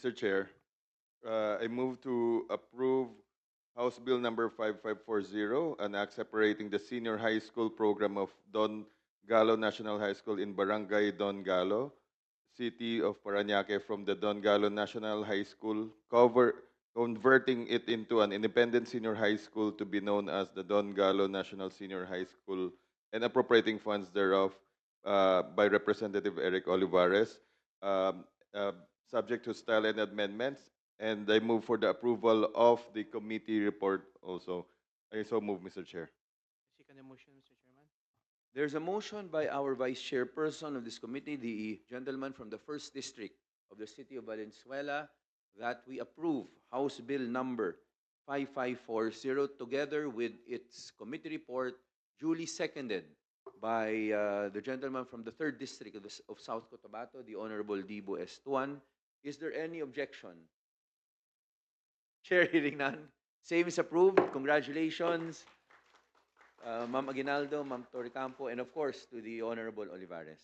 Mr. Chair, I move to approve House Bill number 5540, an act separating the senior high school program of Don Galo National High School in Barangay Don Galo, City of Parañaque from the Don Galo National High School, converting it into an independent senior high school to be known as the Don Galo National Senior High School, and appropriating funds thereof by Representative Eric Olivares, um, uh, subject to style and amendments. And I move for the approval of the committee report also. I so move, Mr. Chair. Second the motion, Mr. Chairman. There's a motion by our Vice Chairperson of this committee, the gentleman from the 1st District of the City of Valenzuela, that we approve House Bill number 5540 together with its committee report, duly seconded by the gentleman from the 3rd District of South Cotabato, the Honorable Dibo Estuan. Is there any objection? Chair, hearing none. Same is approved. Congratulations, Ma'am Aguinaldo, Ma'am Torrecampo, and of course to the Honorable Olivares.